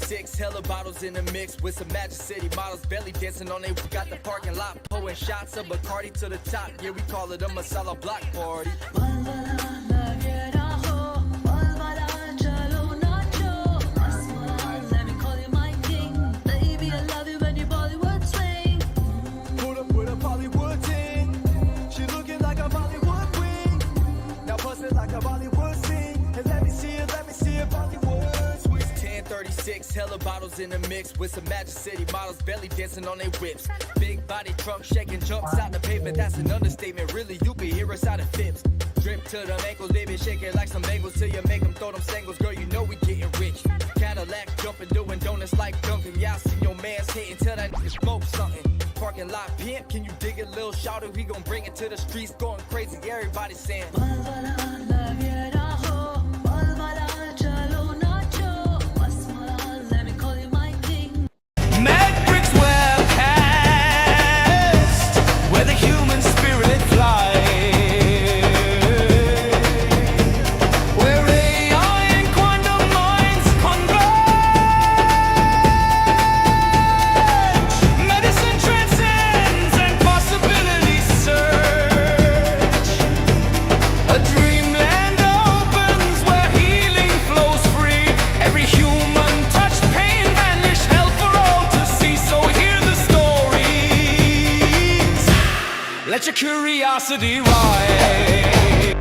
1036, hella bottles in the mix with some Magic City models belly dancing on they. We got the parking lot, pouring shots of Bacardi to the top. Yeah, we call it a masala block party. Put up with a Bollywood ting. She looking like a Bollywood queen. Now bust it like a Bollywood scene. And let me see it Bollywood swing. 1036, hella bottles in the mix with some Magic City models belly dancing on their whips. Big body trunk shaking jumps out the pavement. That's an understatement. Really, you can hear us out of fibs. Drip to them ankles, baby, shake it like some bagels till you make them throw them sangles. Girl, you know we getting rich. Cadillac jumping, doing donuts like Duncan. Y'all see your man's hitting till that nigga smoke something. Parking lot pimp, can you dig it, little shouter? We gon' bring it to the streets, going crazy. Everybody saying. Mad bricks webcast, where the human spirit flies. Where AI and quantum minds converge. Medicine transcends and possibilities surge. A dreamland opens where healing flows free. Every human touched pain vanish, hell for all to see. So hear the stories. Let your curiosity rise.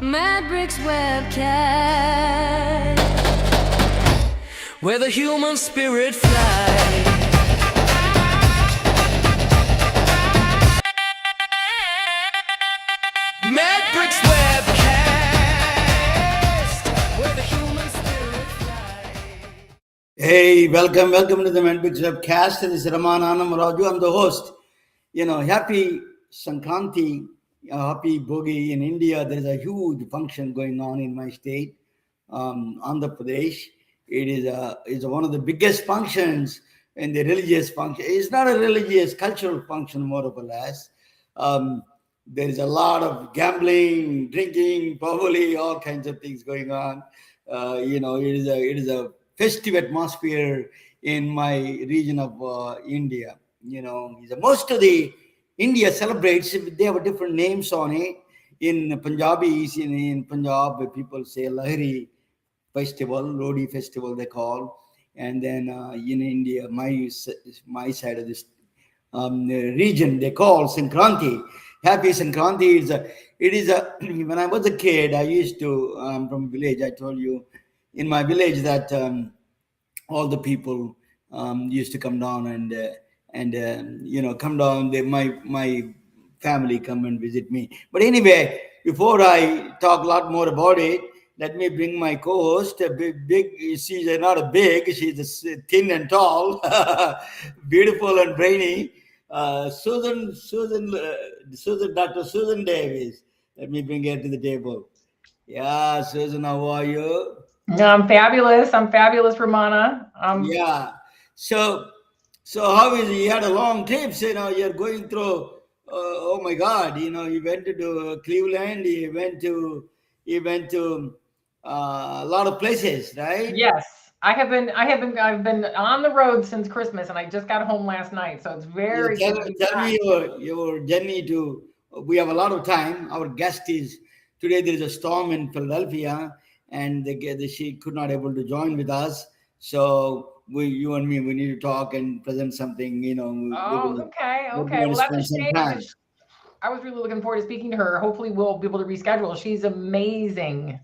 Mad Bricks webcast, Where the human spirit flies. Mad Bricks webcast, where the human spirit flies. Hey, welcome to the Manbix webcast. This is Raman Anam-Raju. I'm the host. Happy Sankranti, happy Bogi in India. There is a huge function going on in my state, Andhra Pradesh. It is one of the biggest functions in the religious function. It's not a religious, cultural function, more or less. There is a lot of gambling, drinking, probably all kinds of things going on. It is a festive atmosphere in my region of India. Most of the India celebrates. They have different names on it. In Punjabis, in Punjab, people say Lahiri festival, Lodi festival they call, and then in India, my side of this region, they call Sankranti. Happy Sankranti is a. When I was a kid, I used to from a village. I told you in my village that all the people used to come down and come down. My family come and visit me. But anyway, before I talk a lot more about it, let me bring my co-host. She's not a big. She's thin and tall, beautiful and brainy. Dr. Susan Davis. Let me bring her to the table. Yeah, Susan, how are you? I'm fabulous. Ramana. Yeah. So how is it? You had a long trip. You're going through. Oh my God! You went to Cleveland. You went to a lot of places, right? Yes, I've been on the road since Christmas, and I just got home last night. So it's very. Tell me your journey to. We have a lot of time. Our guest is today. There is a storm in Philadelphia, and she could not able to join with us. So you and me, we need to talk and present something. Okay. Well, that's a shame. I was really looking forward to speaking to her. Hopefully, we'll be able to reschedule. She's amazing.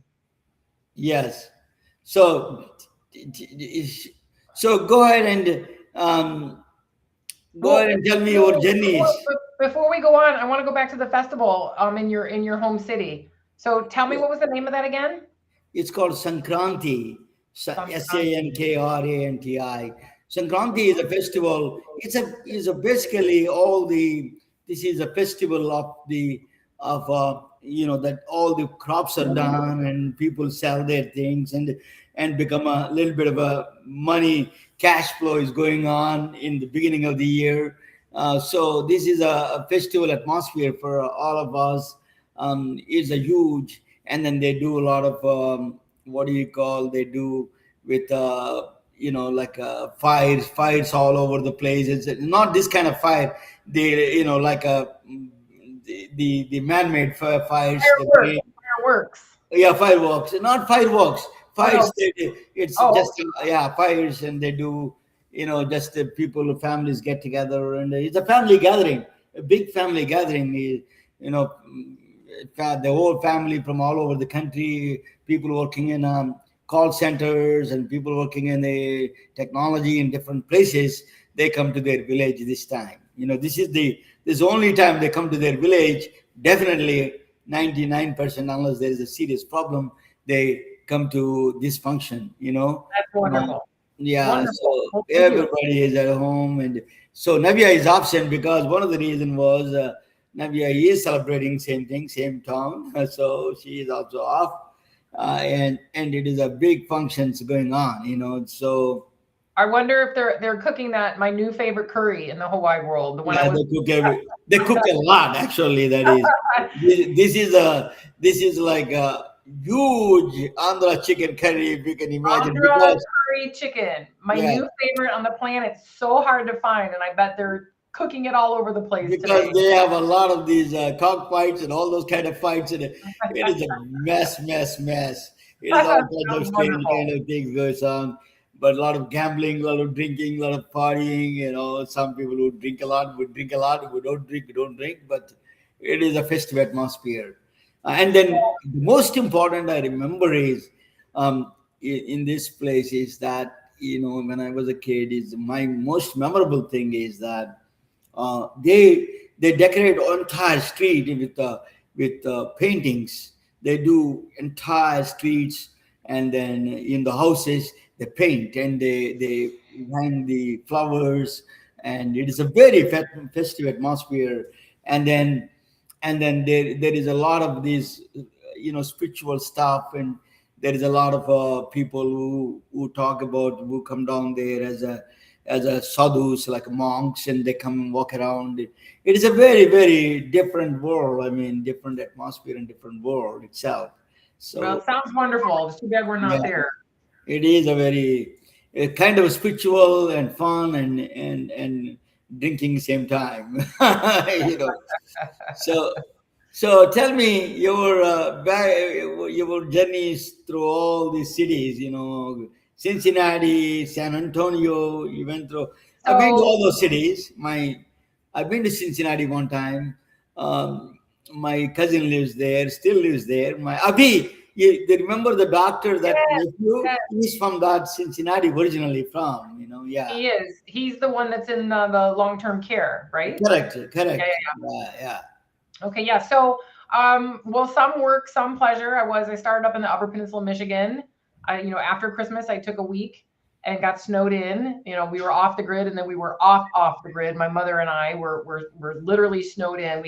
Yes. So go ahead and tell me your journeys. Before we go on, I want to go back to the festival in your home city. So tell me, what was the name of that again? It's called Sankranti. Sankranti. Sankranti is a festival. It's basically this is a festival of that all the crops are done and people sell their things and become a little bit of a cash flow is going on in the beginning of the year. So this is a festival atmosphere for all of us. It's a huge, and then they do a lot of they do with like fires all over the place. It's not this kind of fire. They, like the man-made fires. Fireworks. Yeah, fireworks, not fireworks. Oh, Fires. no. It's Oh, just fires, and they do. Just the people, families get together, and it's a family gathering, a big family gathering. The whole family from all over the country, people working in call centers and people working in the technology in different places. They come to their village this time. This is the only time they come to their village. Definitely 99%, unless there is a serious problem, they come to this function. That's wonderful. Yeah, Wonderful. so everybody is at home, and so Navia is absent because one of the reason was Navia is celebrating same thing, same town, so she is also off, and it is a big functions going on. So I wonder if they're cooking my new favorite curry in the whole wide world. The one yeah, they cook a lot actually. That is, this is like a huge Andhra chicken curry, if you can imagine. Andhra curry chicken, my new favorite on the planet. So hard to find, and I bet they're cooking it all over the place because today. they have a lot of these cockfights and all those kind of fights, and it is a mess. It is all kinds of strange kind of things goes on, but a lot of gambling, a lot of drinking, a lot of partying. Some people who drink a lot would drink a lot. Who don't drink. But it is a festive atmosphere. And then the most important I remember is in this place is that when I was a kid, is my most memorable thing is that they decorate entire street with paintings. They do entire streets, and then in the houses they paint and they hang the flowers, and it is a very festive atmosphere. And then there is a lot of these spiritual stuff, and there is a lot of people who talk about, who come down there as a sadhus, like monks, and they come and walk around. It is a very, very different world. I mean, different atmosphere and different world itself. So well, it sounds wonderful. It's too bad we're not there. It is a kind of spiritual and fun and drinking same time. So tell me your journeys through all these cities. Cincinnati, San Antonio. You went through. I've been to all those cities. I've been to Cincinnati one time. My cousin lives there, still lives there. My Abhi, they remember the doctor that nephew? Yes. He's from that Cincinnati originally from. He is. He's the one that's in the long-term care, right? Correct. Yeah. Okay, yeah. So, well, some work, some pleasure. I started up in the Upper Peninsula of Michigan. After Christmas, I took a week and got snowed in. We were off the grid, and then we were off the grid. My mother and I were literally snowed in.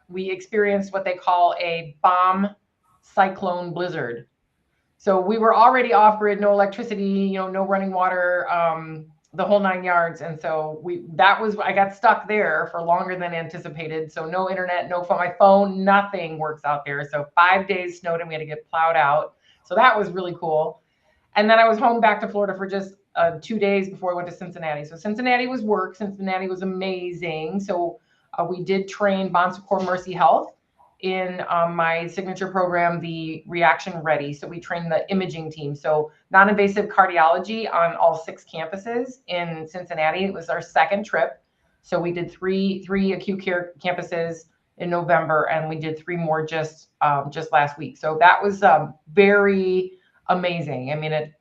We experienced what they call a bomb cyclone blizzard. So we were already off grid, no electricity, no running water, the whole 9 yards. And so I got stuck there for longer than anticipated. So no internet, no phone, my phone, nothing works out there. So 5 days snowed and we had to get plowed out. So that was really cool. And then I was home back to Florida for just 2 days before I went to Cincinnati. So Cincinnati was work. Cincinnati was amazing. So we did train Bon Secours Mercy Health in my signature program, the Reaction Ready. So we trained the imaging team. So non-invasive cardiology on all 6 campuses in Cincinnati. It was our second trip. So we did three acute care campuses in November, and we did 3 more just last week. So that was very amazing. I mean,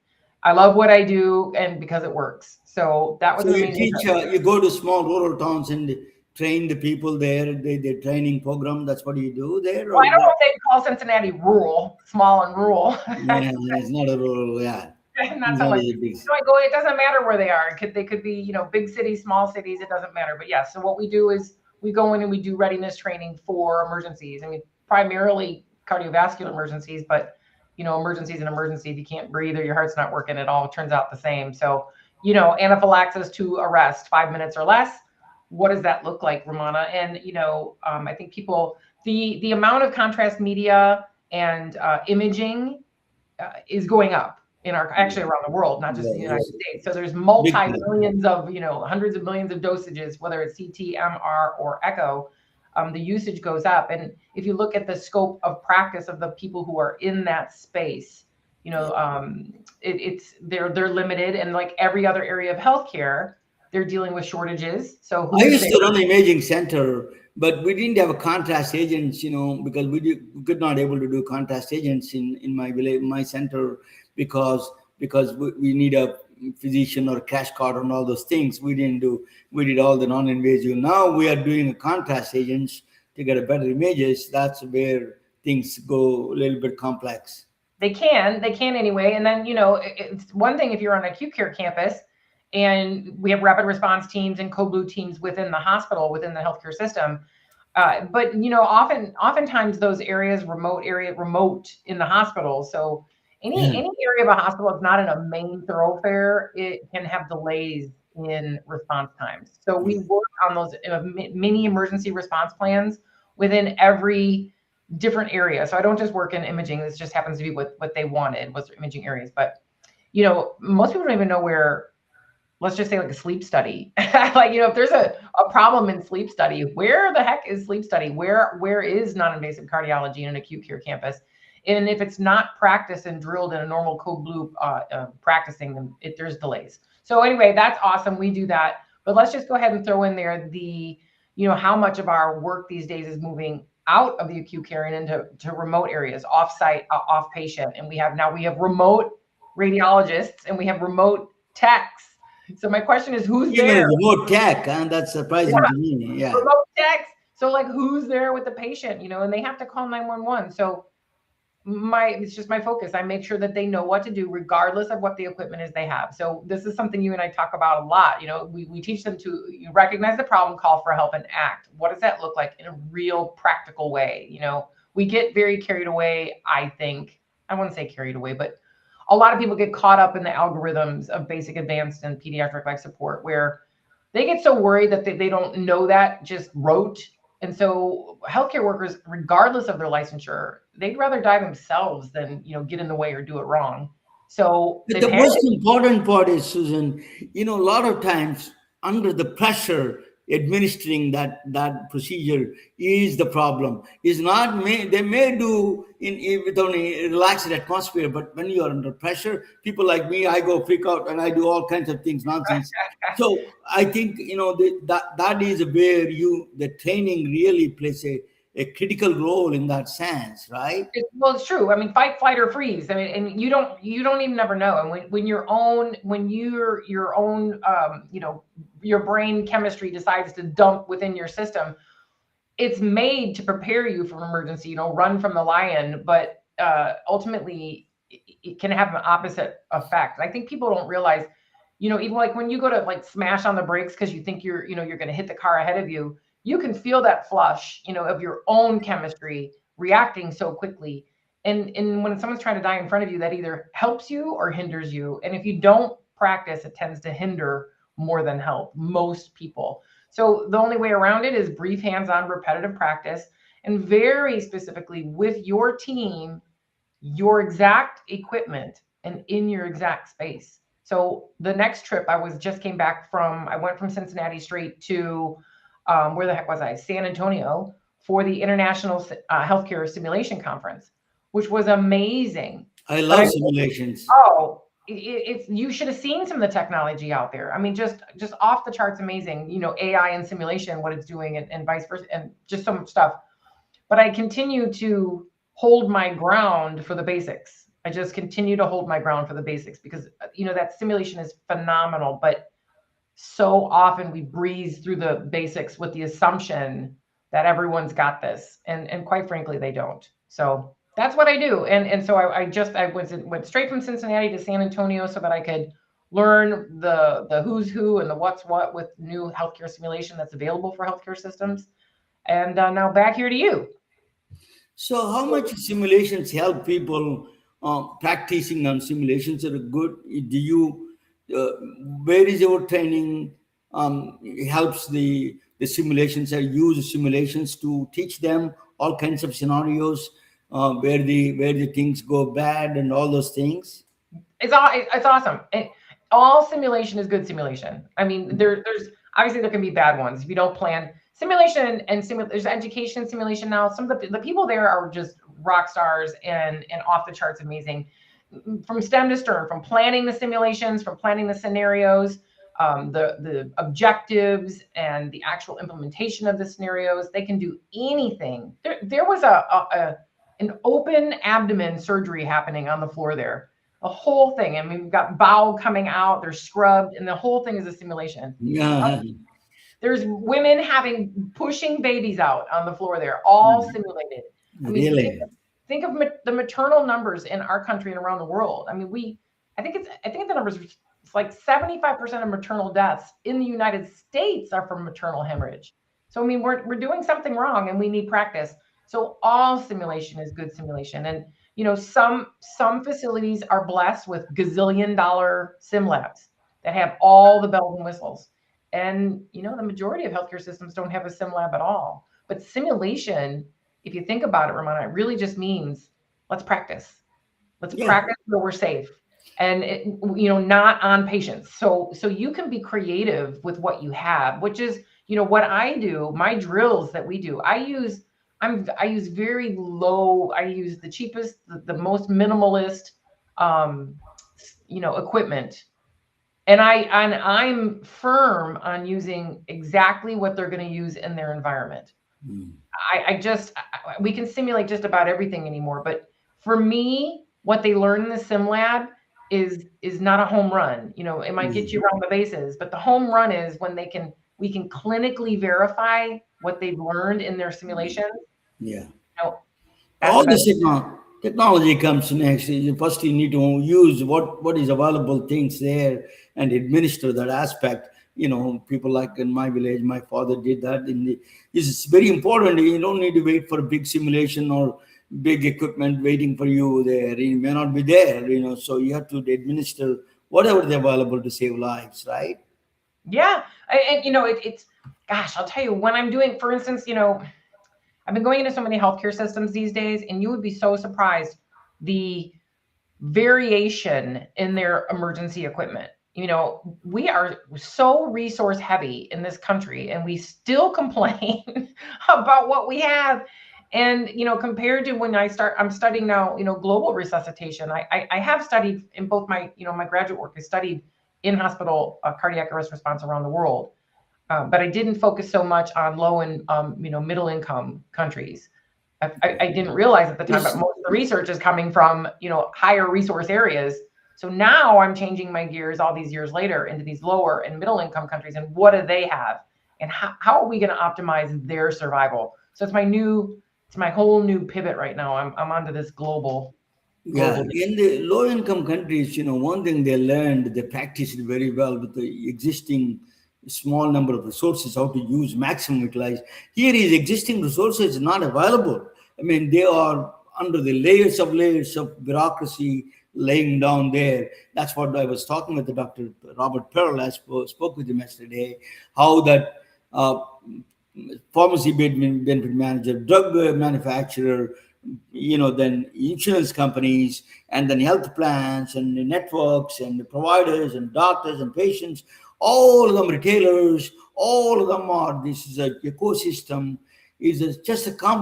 I love what I do, and because it works. So that was amazing. You go to small rural towns and train the people there, the training program. That's what you do there? Well, I don't know if they call Cincinnati rural, small and rural. Yeah, it's not a rural, yeah. Not so much. It doesn't matter where they are. They could be, big cities, small cities, it doesn't matter. But yeah, so what we do is we go in and we do readiness training for emergencies. I mean, primarily cardiovascular emergencies, but emergencies and emergency, if you can't breathe or your heart's not working, it all turns out the same. So, anaphylaxis to arrest, 5 minutes or less. What does that look like, Ramana? And, I think the amount of contrast media and imaging is going up. in our actually around the world, not just the United Yes. States. So there's multi-millions of, hundreds of millions of dosages, whether it's CT, MR, or echo. The usage goes up. And if you look at the scope of practice of the people who are in that space, they're limited. And like every other area of healthcare, they're dealing with shortages. So I used to run an imaging center, but we didn't have a contrast agents, because we could not able to do contrast agents in my village, my center, because we need a physician or a cash card and all those things. We did all the non-invasive. Now we are doing a contrast agents to get a better images. That's where things go a little bit complex. They can anyway. And then, it's one thing if you're on an acute care campus and we have rapid response teams and code blue teams within the hospital, within the healthcare system. But, oftentimes those areas, remote in the hospital. So any area of a hospital is not in a main thoroughfare. It can have delays in response times. So we work on those mini emergency response plans within every different area. So I don't just work in imaging. This just happens to be what they wanted was imaging areas. But, most people don't even know where, let's just say like a sleep study, like, if there's a problem in sleep study, where the heck is sleep study? Where is non-invasive cardiology in an acute care campus? And if it's not practiced and drilled in a normal code blue practicing, then there's delays. So anyway, that's awesome. We do that. But let's just go ahead and throw in there the, how much of our work these days is moving out of the acute care and into remote areas, off-site, off-patient. And we have remote radiologists and we have remote techs. So my question is, who's there? Remote tech, and that's surprising to me. Yeah. Remote techs. So like, who's there with the patient? And they have to call 911. So it's just my focus. I make sure that they know what to do, regardless of what the equipment is they have. So this is something you and I talk about a lot. We teach them to recognize the problem, call for help, and act. What does that look like in a real practical way? We get very carried away. I think I wouldn't say carried away, but a lot of people get caught up in the algorithms of basic, advanced, and pediatric life support, where they get so worried that they don't know that just rote. And so healthcare workers, regardless of their licensure, they'd rather die themselves than, get in the way or do it wrong. So the most important part is, Susan, a lot of times under the pressure, administering that procedure is the problem. Is not they may do with only a relaxed atmosphere, but when you are under pressure, people like me, I go freak out and I do all kinds of things, nonsense. So I think that is where the training really plays a critical role in that sense, right? Well, it's true. I mean, fight, flight, or freeze. I mean, and you don't even never know. And when your own your brain chemistry decides to dump within your system, it's made to prepare you for emergency. Run from the lion, but ultimately it can have an opposite effect. I think people don't realize, even like when you go to like smash on the brakes because you think you're going to hit the car ahead of you. You can feel that flush, of your own chemistry reacting so quickly. And when someone's trying to die in front of you, that either helps you or hinders you. And if you don't practice, it tends to hinder more than help most people. So the only way around it is brief, hands-on, repetitive practice, and very specifically with your team, your exact equipment and in your exact space. So the next trip I went from Cincinnati straight to where the heck was I? San Antonio for the International Healthcare Simulation Conference, which was amazing. I love simulations. Oh, you should have seen some of the technology out there. I mean, just off the charts amazing, AI and simulation, what it's doing and vice versa, and just some stuff. But I continue to hold my ground for the basics. I just continue to hold my ground for the basics because, that simulation is phenomenal, but so often we breeze through the basics with the assumption that everyone's got this. And quite frankly, they don't. So that's what I do. And so I went straight from Cincinnati to San Antonio so that I could learn the who's who and the what's what with new healthcare simulation that's available for healthcare systems. And now back here to you. So how much simulations help people practicing on simulations are good? Do you where is your training helps the simulations? I use simulations to teach them all kinds of scenarios where the things go bad and all those things. It's awesome. All simulation is good simulation. I mean, there's obviously there can be bad ones if you don't plan simulation and there's education simulation now. Some of the people there are just rock stars and off the charts amazing, from stem to stern, from planning the simulations, from planning the scenarios, the objectives and the actual implementation of the scenarios. They can do anything. There was an open abdomen surgery happening on the floor there. The whole thing. I mean, we've got bowel coming out, they're scrubbed, and the whole thing is a simulation. Yeah. There's women pushing babies out on the floor there, all simulated. I mean, really? think of the maternal numbers in our country and around the world. I mean, I think the numbers, it's like 75% of maternal deaths in the United States are from maternal hemorrhage. So, I mean, we're doing something wrong and we need practice. So all simulation is good simulation. And, you know, some facilities are blessed with gazillion-dollar sim labs that have all the bells and whistles. And, you know, the majority of healthcare systems don't have a sim lab at all. But simulation, if you think about it, Ramona, it really just means let's practice. Let's practice where we're safe. And, you know, not on patients. So you can be creative with what you have, which is, you know, what I do, my drills that we do, I use very low, I use the cheapest, the most minimalist, you know, equipment. And I'm firm on using exactly what they're going to use in their environment. We can simulate just about everything anymore. But for me, what they learn in the sim lab is not a home run. You know, it might get you around the bases, but the home run is when we can clinically verify what they've learned in their simulations. Yeah. You know, All this technology comes next. First, you need to use what is available things there and administer that aspect. You know, people like in my village, my father did that. It's very important. You don't need to wait for a big simulation or big equipment waiting for you there. It may not be there, you know, so you have to administer whatever is available to save lives, right? Yeah. And you know, it's, gosh, I'll tell you, when I'm doing, for instance, you know, I've been going into so many healthcare systems these days, and you would be so surprised the variation in their emergency equipment. You know, we are so resource heavy in this country, and we still complain about what we have. And, you know, compared to when I'm studying now, you know, global resuscitation. I have studied in both my, you know, my graduate work, I studied in hospital cardiac arrest response around the world. But I didn't focus so much on low and, you know, middle income countries. I didn't realize at the time, but most of the research is coming from, you know, higher resource areas. So now I'm changing my gears all these years later into these lower and middle income countries. And what do they have? And how are we going to optimize their survival? So it's my whole new pivot right now. I'm onto this global. Yeah, in the low-income countries, you know, one thing they learned, they practiced it very well with the existing small number of resources, how to use, maximum utilize. Here is existing resources not available. I mean, they are under the layers of bureaucracy laying down there. That's what I was talking with the Dr. Robert Pearl. I spoke with him yesterday, how that pharmacy benefit manager, drug manufacturer, you know, then insurance companies, and then health plans and the networks and the providers and doctors and patients, all of them retailers, all of them are, this is an ecosystem,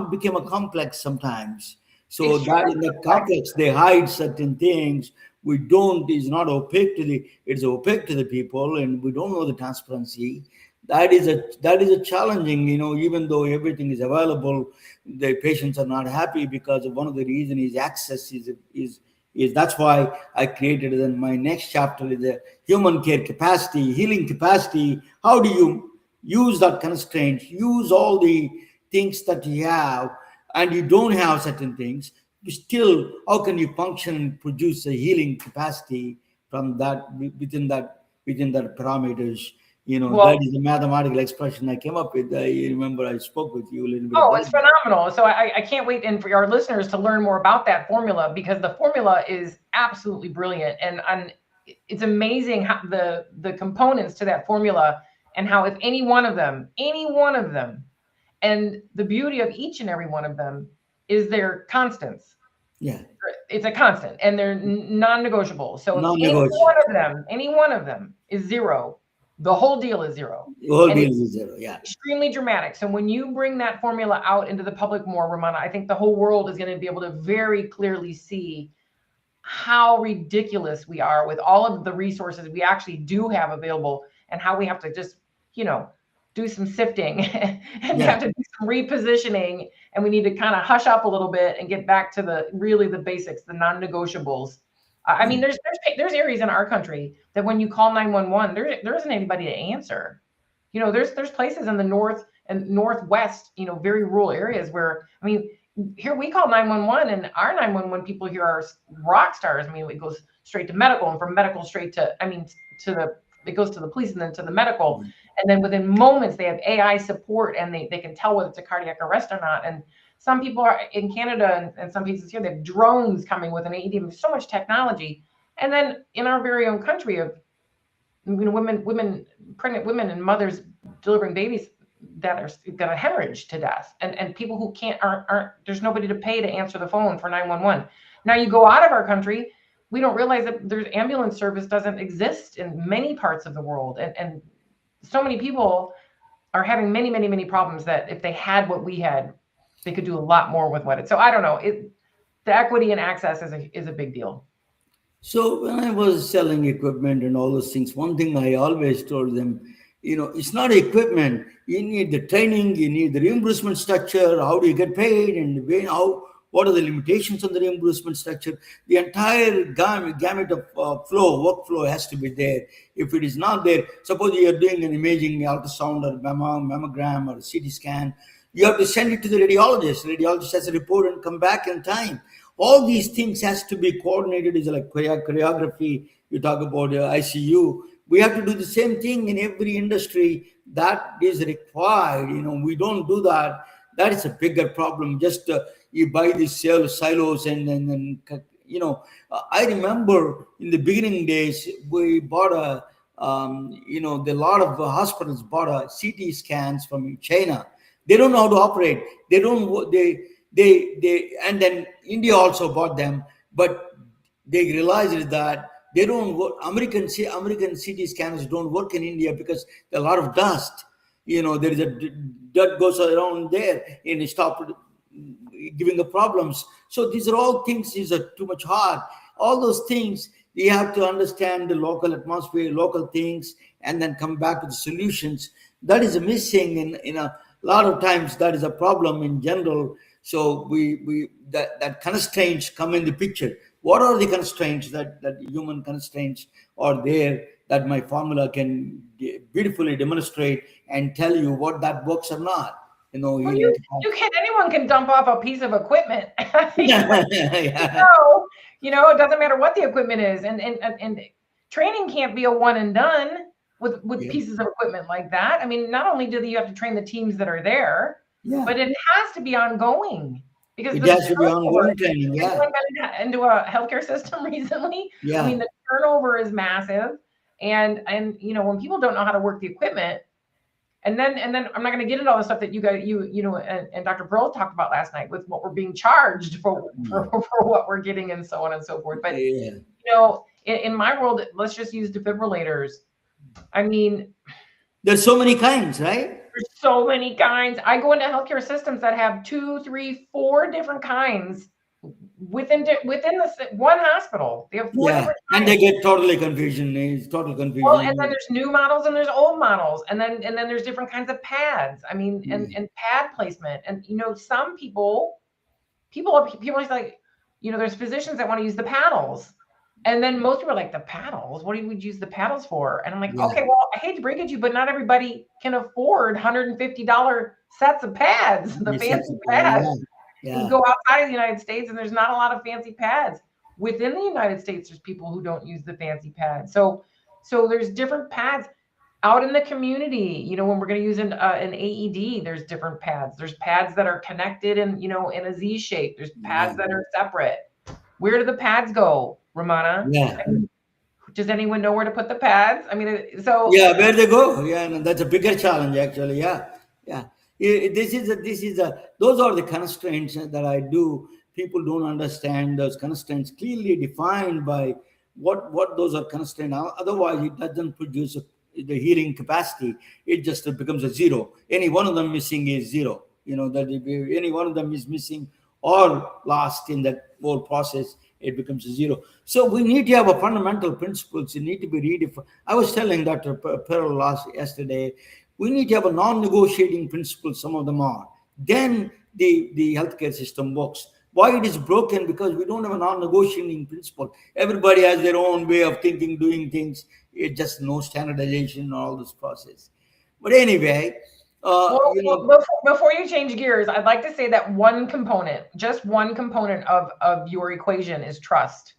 became a complex sometimes. So that in the complex, they hide certain things. It's not opaque it's opaque to the people, and we don't know the transparency. That is a challenging, you know, even though everything is available, the patients are not happy because one of the reasons is access is that's why I created in my next chapter is the human care capacity, healing capacity. How do you use that constraint, use all the things that you have, and you don't have certain things, still, how can you function and produce a healing capacity from that, within that parameters? You know, that is a mathematical expression I came up with. I remember I spoke with you a little bit. Oh, it's phenomenal. So I can't wait and for our listeners to learn more about that formula, because the formula is absolutely brilliant. And it's amazing how the components to that formula, and how if any one of them, and the beauty of each and every one of them is their constants. Yeah. it's a constant, and they're non-negotiable. So if any one of them is zero, the whole deal is zero. The whole deal is zero, yeah. Extremely dramatic. So when you bring that formula out into the public more, Ramana, I think the whole world is going to be able to very clearly see how ridiculous we are with all of the resources we actually do have available, and how we have to just, do some sifting and have to do some repositioning, and we need to kind of hush up a little bit and get back to the basics, the non-negotiables. I mean, there's areas in our country that when you call 911, there isn't anybody to answer. There's places in the north and northwest, very rural areas where, I mean, here we call 911, and our 911 people here are rock stars. I mean, it goes straight to medical, and from medical straight to, it goes to the police and then to the medical. And then within moments, they have AI support, and they can tell whether it's a cardiac arrest or not. And some people are in Canada and some places here, they have drones coming with an AED. There's so much technology. And then in our very own country of pregnant women and mothers delivering babies that are hemorrhaged to death, and people who aren't there's nobody to pay to answer the phone for 911. Now you go out of our country, we don't realize that there's ambulance service doesn't exist in many parts of the world, and so many people are having many, many, many problems that if they had what we had, they could do a lot more with what it. So I don't know. The equity and access is a big deal. So when I was selling equipment and all those things, one thing I always told them, it's not equipment. You need the training, you need the reimbursement structure. How do you get paid, and what are the limitations on the reimbursement structure? The entire gamut of workflow has to be there. If it is not there, suppose you are doing an imaging ultrasound or mammogram or CT scan, you have to send it to the radiologist. The radiologist has a report and come back in time. All these things has to be coordinated. It's like choreography. You talk about ICU. We have to do the same thing in every industry that is required. We don't do that. That is a bigger problem. Just you buy these silos and I remember in the beginning days, we bought a lot of hospitals bought a CT scans from China. They don't know how to operate. They don't. And then India also bought them, but they realized that they don't work. American CT scanners don't work in India because there's a lot of dust. There is a dirt goes around there and it stops giving the problems. So these are all things. These are too much hard. All those things you have to understand the local atmosphere, local things, and then come back with the solutions. That is missing in a lot of times. That is a problem in general. So that constraints come in the picture. What are the constraints that human constraints are there that my formula can beautifully demonstrate and tell you what that works or not? Anyone can dump off a piece of equipment. Yeah. It doesn't matter what the equipment is, and training can't be a one and done with pieces of equipment like that. I mean, not only do you have to train the teams that are there, but it has to be ongoing, because it has to be ongoing training. Yeah. Anyone got into a healthcare system recently? Yeah. I mean, the turnover is massive, and when people don't know how to work the equipment, and then I'm not going to get into all the stuff that you guys and Dr. Pearl talked about last night with what we're being charged for what we're getting and so on and so forth. But in my world, let's just use defibrillators. I mean, there's so many kinds, right? There's so many kinds. I go into healthcare systems that have 2, 3, 4 different kinds within the one hospital. They have 4 different kinds. And they get totally confusion. It's total confusion. Well, and then there's new models and there's old models, and then there's different kinds of pads. I mean, and pad placement, and some people are like, there's physicians that want to use the paddles. And then most people are like, the paddles? What would you use the paddles for? And I'm like, okay, well, I hate to break it to you, but not everybody can afford $150 sets of pads, the fancy pads. Yeah. You go outside of the United States and there's not a lot of fancy pads. Within the United States, there's people who don't use the fancy pads. So there's different pads out in the community. When we're going to use an AED, there's different pads. There's pads that are connected in a Z shape. There's pads that are separate. Where do the pads go, Ramana? Yeah. Does anyone know where to put the pads? I mean, where they go? Yeah, no, that's a bigger challenge actually. Yeah. Those are the constraints that I do. people don't understand those constraints clearly defined by what those are constraints. Otherwise, it doesn't produce the hearing capacity. It just becomes a zero. Any one of them missing is zero. That if any one of them is missing or lost in that whole process, it becomes a zero. So we need to have a fundamental principles. You need to be redefined. I was telling Dr. Pearl yesterday, we need to have a non-negotiating principle. Some of them are. Then the healthcare system works. Why it is broken? Because we don't have a non-negotiating principle. Everybody has their own way of thinking, doing things. It's just no standardization, all this process. But anyway, before you change gears, I'd like to say that just one component of your equation is trust.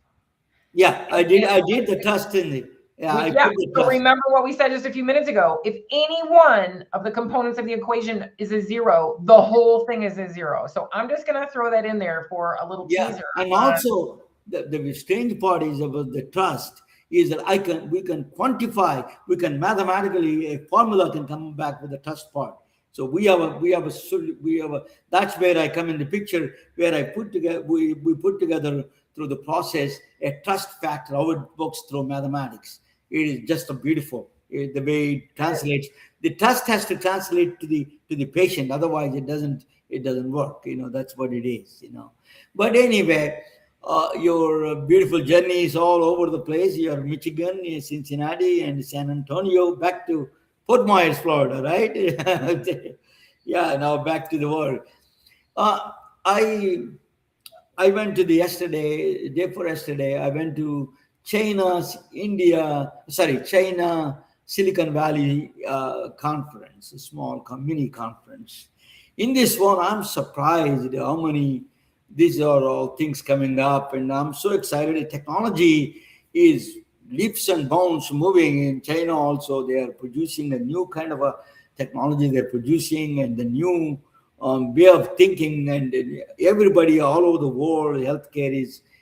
Yeah, I did the trust in it. Yeah. So remember what we said just a few minutes ago. If any one of the components of the equation is a zero, the whole thing is a zero. So I'm just going to throw that in there for a little teaser. And also the strange part is about the trust is that we can quantify, we can mathematically, a formula can come back with the trust part. So we have a that's where I come in the picture, where I put together, we put together through the process a trust factor, how it works through mathematics. It is just a beautiful the way it translates. The trust has to translate to the patient, otherwise it doesn't work. That's what it is. But anyway, your beautiful journey is all over the place. You're Michigan, Cincinnati, and San Antonio, back to Fort Myers, Florida, right? Yeah, now back to the world. I went to day before yesterday, I went to China, Silicon Valley conference, a small mini conference. In this one, I'm surprised how many, these are all things coming up, and I'm so excited. The technology is leaps and bounds moving in China. Also, they are producing a new kind of a technology they're producing, and the new way of thinking, and everybody all over the world, healthcare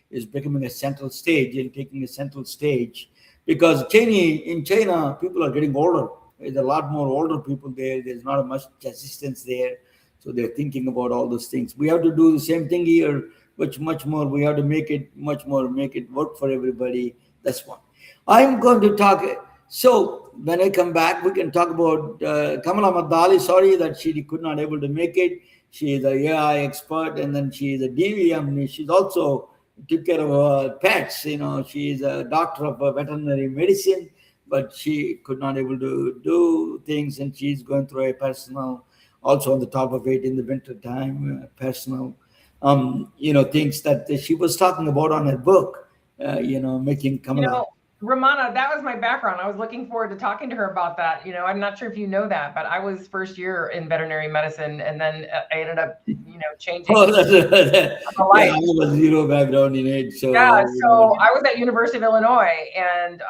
is becoming a central stage and taking a central stage, because in China, people are getting older. There's a lot more older people there. There's not much assistance there. So they're thinking about all those things. We have to do the same thing here, but much more. We have to make it work for everybody. That's one. I'm going to talk. So when I come back, we can talk about Kamala Maddali. Sorry that she could not able to make it. She is a AI expert, and then she is a DVM. She's also took care of pets. She is a doctor of veterinary medicine, but she could not able to do things, and she's going through a personal. Also on the top of it, in the winter time, personal, things that she was talking about on her book. Making Kamala. Ramana, that was my background. I was looking forward to talking to her about that. I'm not sure if you know that, but I was first year in veterinary medicine, and then I ended up, changing. Oh, I have a zero background in it. So yeah, so I was at University of Illinois and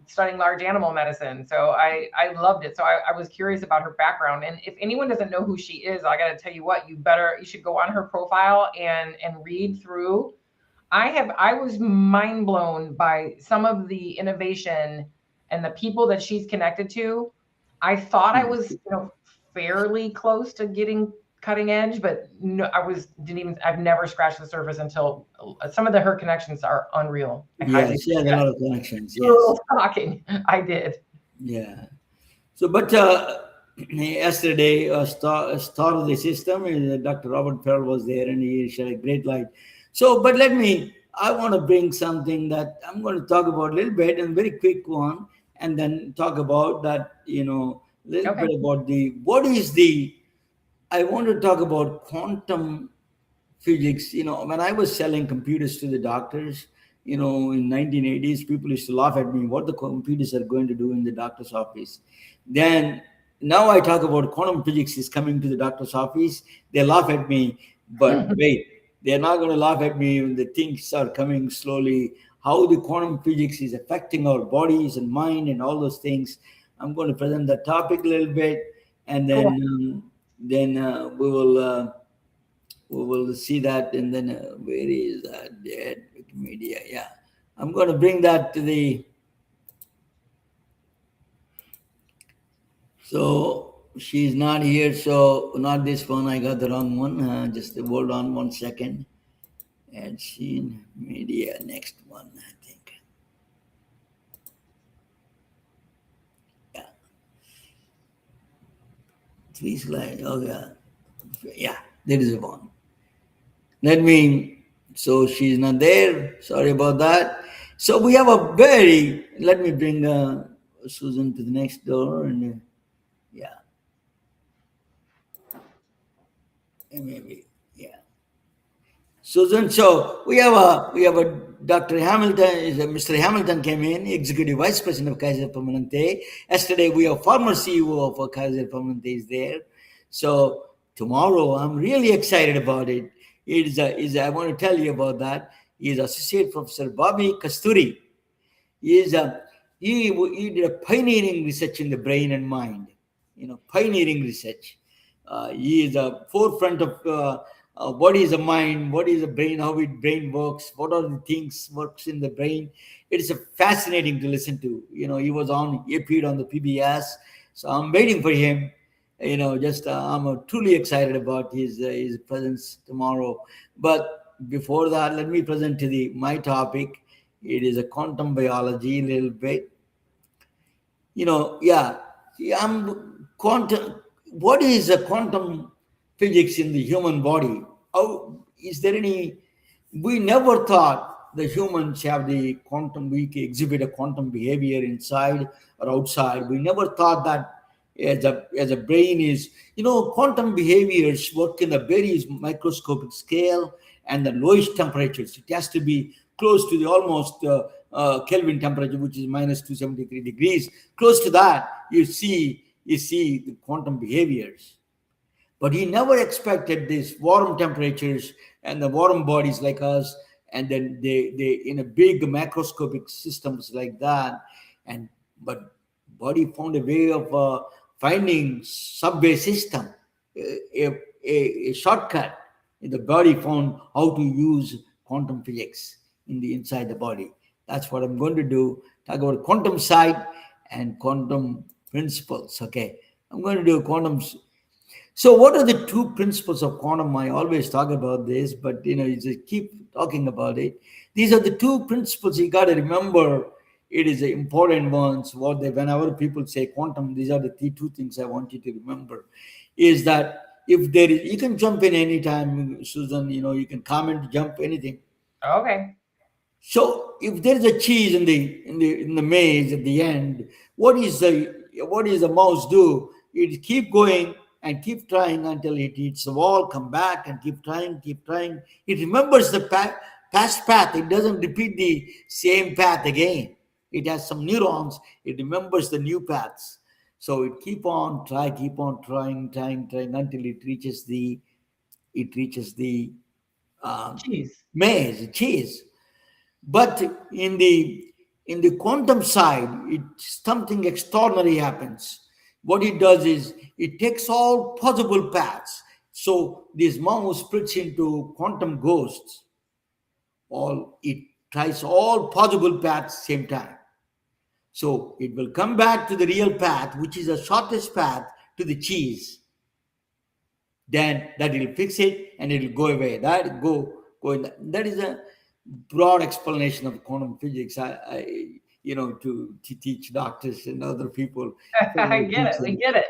studying large animal medicine. So I loved it. So I was curious about her background. And if anyone doesn't know who she is, I got to tell you what, you should go on her profile and read through. I was mind blown by some of the innovation and the people that she's connected to. I thought I was, fairly close to getting cutting edge, but no, I've never scratched the surface until some of her connections are unreal. Yes, she has a lot of connections. Yes. A little shocking. I did. Yeah. So, but yesterday, start of the system, Dr. Robert Pearl was there, and he shed a great light. So, but I want to bring something that I'm going to talk about a little bit, and very quick one, and then talk about that, little bit about I want to talk about quantum physics. When I was selling computers to the doctors, in 1980s, people used to laugh at me, what the computers are going to do in the doctor's office. Then now I talk about quantum physics is coming to the doctor's office. They laugh at me, but wait, they're not going to laugh at me when the things are coming slowly. How the quantum physics is affecting our bodies and mind and all those things. I'm going to present that topic a little bit, and then we will see that. And then where is that dead Wikimedia? Yeah, I'm going to bring that to the. So she's not here. So not this one. I got the wrong one. Just hold on 1 second. And seen media, next one, I think. Yeah. 3 slides. Oh, yeah. Yeah, there is one. Let me, so she's not there. Sorry about that. So we have a very, let me bring Susan to the next door. And yeah, maybe, yeah. Susan, so we have a Dr. Hamilton, Mr. Hamilton came in, Executive Vice President of Kaiser Permanente. Yesterday we have former CEO of Kaiser Permanente is there. So tomorrow I'm really excited about it. I want to tell you about that. He is Associate Professor Bobby Kasturi. He is a he did a pioneering research in the brain and mind. Pioneering research. He is a forefront of what is the mind, what is the brain, how it brain works, what are the things works in the brain. It is a fascinating to listen to. He was on, he appeared on the PBS, so I'm waiting for him. Just I'm truly excited about his presence tomorrow. But before that, let me present to my topic. It is a quantum biology, a little bit. Yeah, I'm quantum. What is a quantum physics in the human body? How is there any? We never thought the humans have the quantum. We can exhibit a quantum behavior inside or outside. We never thought that as a brain is. Quantum behaviors work in a very microscopic scale and the lowest temperatures. It has to be close to the almost Kelvin temperature, which is minus 273 degrees. Close to that, you see the quantum behaviors. But he never expected these warm temperatures and the warm bodies like us, and then they in a big macroscopic systems like that. But body found a way of finding subway system, a shortcut. The body found how to use quantum physics inside the body. That's what I'm going to do. Talk about quantum side and quantum principles. Okay, I'm going to do quantum. So, what are the two principles of quantum? I always talk about this, but you just keep talking about it. These are the two principles you got to remember. It is the important ones. Whenever people say quantum, these are the two things I want you to remember. Is that if there is, you can jump in anytime, Susan. You can comment, jump, anything. Okay. So if there is a cheese in the maze at the end, what is the mouse do? It keep going and keep trying until it hits the wall, come back and keep trying. It remembers the past path. It doesn't repeat the same path again. It has some neurons. It remembers the new paths. So it keep on trying until it reaches the maze, cheese. But in the quantum side, something extraordinary happens. What it does is it takes all possible paths. So this mouse splits into quantum ghosts. It tries all possible paths same time. So it will come back to the real path, which is the shortest path to the cheese. Then that will fix it and it will go away. That is a broad explanation of quantum physics. To teach doctors and other people. I get it. We get it.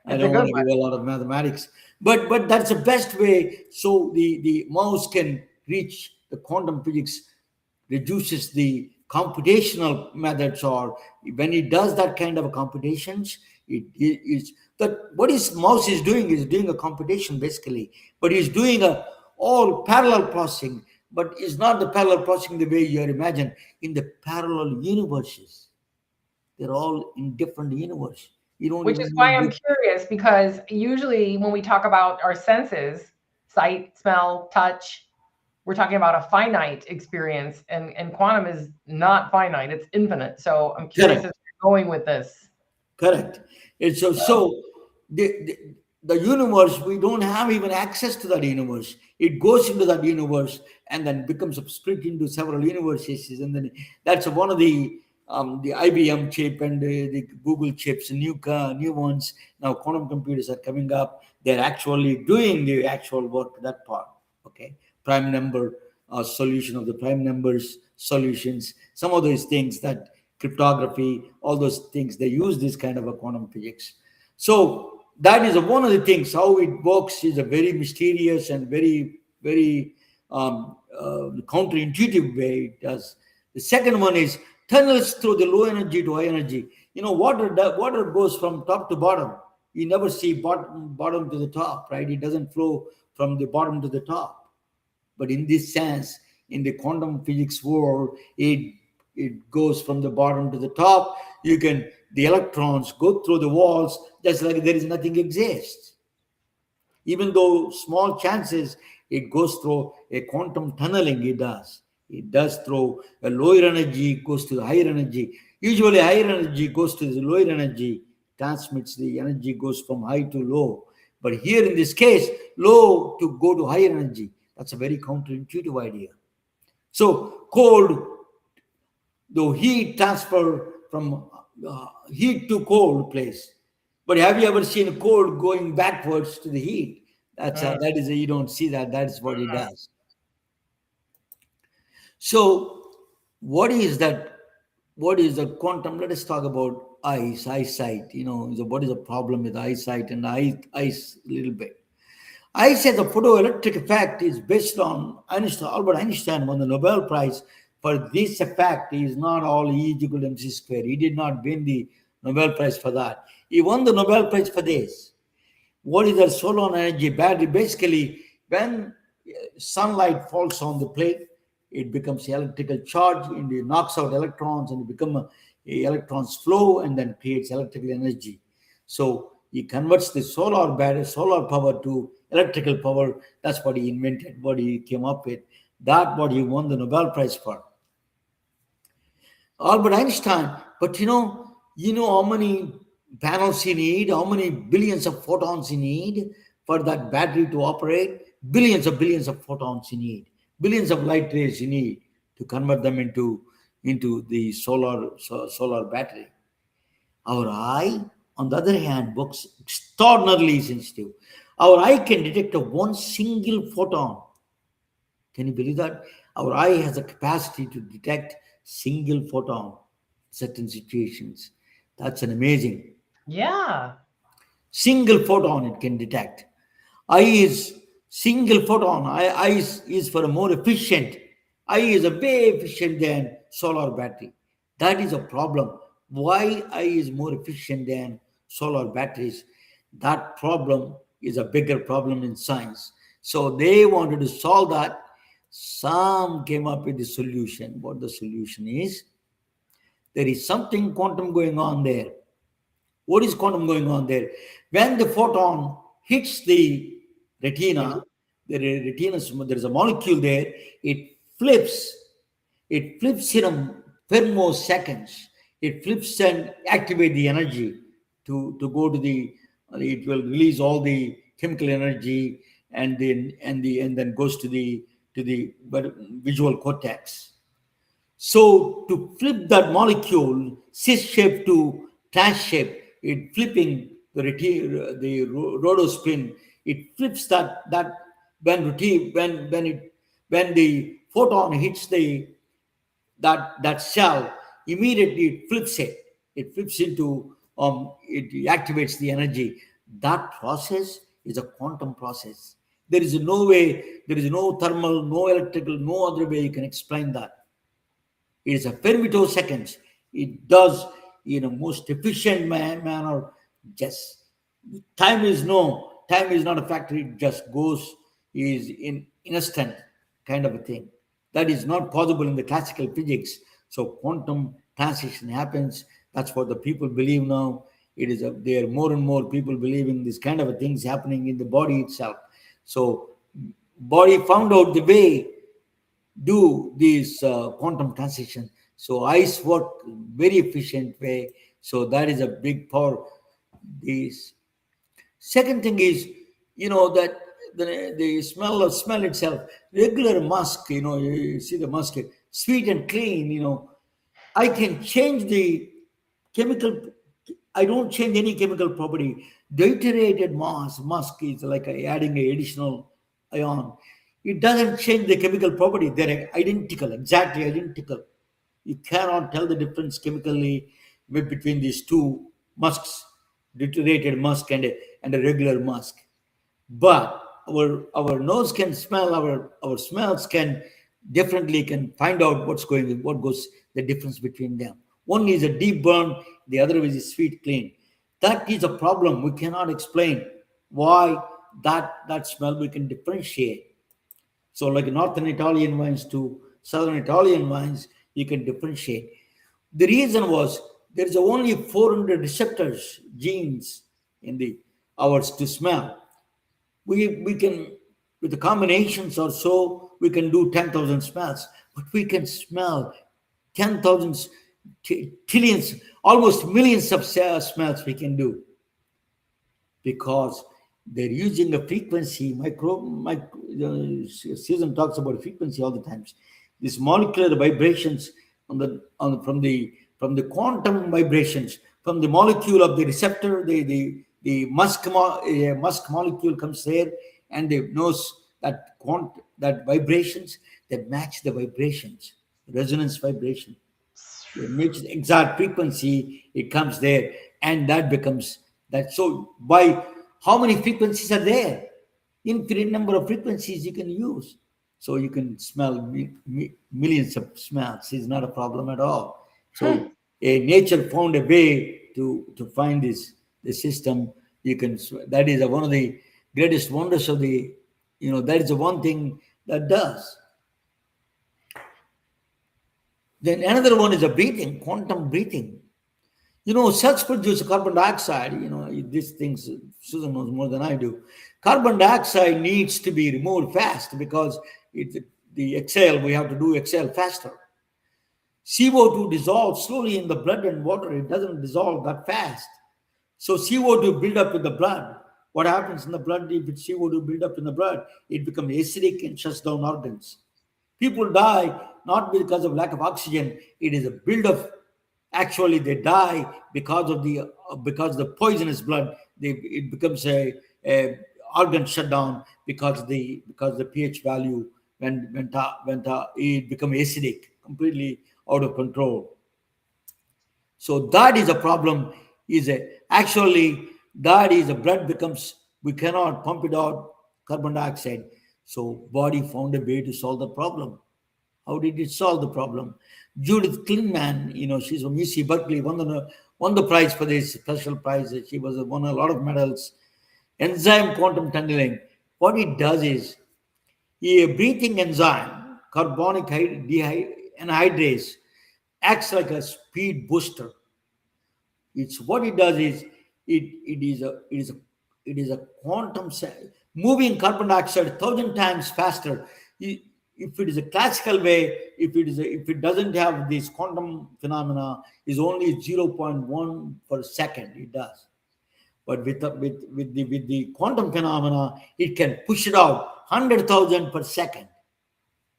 I don't want to give a lot of mathematics, but that's the best way. So the mouse can reach the quantum physics, reduces the computational methods, or when it does that kind of computations, it is that what his mouse is doing a computation basically, but he's doing all parallel processing. But it's not the parallel processing the way you imagine in the parallel universes. They're all in different universes. Which is why I'm curious, because usually when we talk about our senses, sight, smell, touch, we're talking about a finite experience, and quantum is not finite, it's infinite. So I'm curious as you're going with this. Correct. And so the universe, we don't have even access to that universe. It goes into that universe and then becomes split into several universes. And then that's one of the IBM chip and the Google chips, new ones. Now quantum computers are coming up. They're actually doing the actual work, that part. Okay. Prime number solution of the prime numbers solutions, some of those things, that cryptography, all those things, they use this kind of a quantum physics. So that is one of the things. How it works is a very mysterious and very, very counterintuitive way it does. The second one is tunnels through the low energy to high energy. Water goes from top to bottom. You never see bottom to the top, right? It doesn't flow from the bottom to the top. But in this sense, in the quantum physics world, it goes from the bottom to the top. The electrons go through the walls just like there is nothing exists. Even though small chances, it goes through a quantum tunneling, it does. It does through a lower energy, goes to the higher energy. Usually higher energy goes to the lower energy, transmits the energy, goes from high to low. But here in this case, low to go to higher energy. That's a very counterintuitive idea. So cold, the heat transfer from heat to cold place. But have you ever seen a cold going backwards to the heat? You don't see that. That is what it does. So what is that? What is the quantum? Let us talk about eyesight. What is the problem with eyesight and eyes a little bit. I said the photoelectric effect is based on Albert Einstein won the Nobel Prize for this effect. Is not all E is equal to mc square. He did not win the Nobel Prize for that. He won the Nobel Prize for this. What is the solar energy battery? Basically, when sunlight falls on the plate, it becomes electrical charge and it knocks out electrons and it becomes electrons flow and then creates electrical energy. So he converts the solar power to electrical power. That's what he invented, what he came up with. That's what he won the Nobel Prize for. Albert Einstein, but you know how many panels you need, how many billions of photons you need for that battery to operate? Billions of photons you need. Billions of light rays you need to convert them into the solar battery. Our eye, on the other hand, works extraordinarily sensitive. Our eye can detect one single photon. Can you believe that? Our eye has a capacity to detect single photon in certain situations. That's an amazing. Yeah. Single photon it can detect. Eye is single photon. Eye is for a more efficient. Eye is a way efficient than solar battery. That is a problem. Why eye is more efficient than solar batteries? That problem is a bigger problem in science. So they wanted to solve that. Some came up with the solution. What the solution is? There is something quantum going on there. What is quantum going on there? When the photon hits the retina, there's a molecule there, it flips in a femtoseconds. It flips and activate the energy to go to it will release all the chemical energy and then goes to the visual cortex. So to flip that molecule cis shape to trans shape, it flipping the rhodospin, it flips that when the photon hits that cell, immediately it flips it. It flips into it activates the energy. That process is a quantum process. There is no way, there is no thermal, no electrical, no other way you can explain that. It is a femtoseconds. It does in a most efficient manner. Just time is not a factor. It just goes is in instant kind of a thing. That is not possible in the classical physics. So quantum transition happens. That's what the people believe now. There are more and more people believing this kind of things happening in the body itself. So body found out the way do this quantum transition. So eyes work very efficient way. So that is a big power. This second thing is, that the smell itself, regular musk, you see the musk, sweet and clean, I can change the chemical. I don't change any chemical property. Deuterated musk is like adding an additional ion. It doesn't change the chemical property. They're identical, exactly identical. You cannot tell the difference chemically between these two musks, deuterated musk and a regular musk. But our nose can smell, our smells can definitely can find out what's going on, what goes the difference between them. One is a deep burn, the other is a sweet clean. That is a problem. We cannot explain why that smell we can differentiate. So, like Northern Italian wines to Southern Italian wines, you can differentiate. The reason was there is only 400 receptors, genes in the ours to smell. We can, with the combinations or so, we can do 10,000 smells, but we can smell 10,000 trillions, almost millions of smells we can do, because they're using a frequency. Susan talks about frequency all the times. These molecular vibrations from the quantum vibrations from the molecule of the receptor, the musk molecule comes there, and they knows that vibrations that match the vibrations, resonance vibration. It makes the exact frequency, it comes there, and that becomes that. So by how many frequencies are there? Infinite number of frequencies you can use. So you can smell millions of smells. It's not a problem at all. So nature found a way to find the system. You can, that is one of the greatest wonders of the, that is the one thing that does. Then another one is a breathing, quantum breathing. Cells produce carbon dioxide. These things Susan knows more than I do. Carbon dioxide needs to be removed fast because the exhale, we have to do exhale faster. CO2 dissolves slowly in the blood and water. It doesn't dissolve that fast. So CO2 build up in the blood. What happens in the blood if it's CO2 build up in the blood? It becomes acidic and shuts down organs. People die not because of lack of oxygen. It is a build-up. Actually, they die because of the poisonous blood. It becomes a organ shutdown because the pH value went up. It become acidic, completely out of control. So that is a problem. Blood becomes, we cannot pump it out, carbon dioxide. So body found a way to solve the problem. How did it solve the problem? Judith Klingman, she's from UC Berkeley, won the prize for this special prize. She won a lot of medals. Enzyme quantum tunneling. What it does is a breathing enzyme, carbonic anhydrase, acts like a speed booster. What it does is it is a quantum moving carbon dioxide 1,000 times faster. If it is a classical way, if it doesn't have this quantum phenomena, is only 0.1 per second. It does, but with the quantum phenomena, it can push it out 100,000 per second.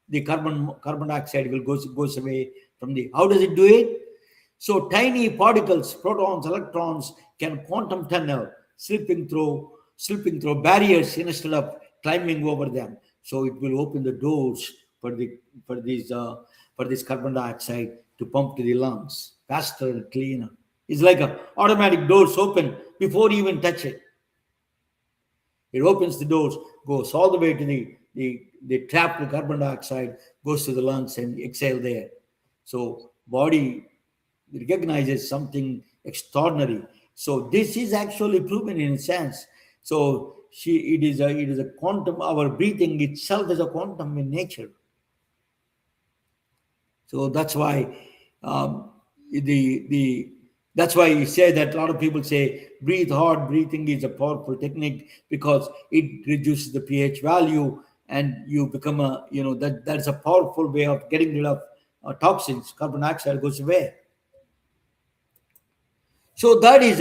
The carbon dioxide goes away from the. How does it do it? So tiny particles, protons, electrons, can quantum tunnel, slipping through barriers instead of climbing over them. So it will open the doors for this carbon dioxide to pump to the lungs faster and cleaner. It's like a automatic doors open before you even touch it. It opens the doors, goes all the way to the trapped carbon dioxide, goes to the lungs and exhale there. So body recognizes something extraordinary. So this is actually proven in a sense. So it is a quantum. Our breathing itself is a quantum in nature. So that's why that's why you say that a lot of people say breathe hard. Breathing is a powerful technique because it reduces the pH value, and you become that is a powerful way of getting rid of toxins. Carbon dioxide goes away. So that is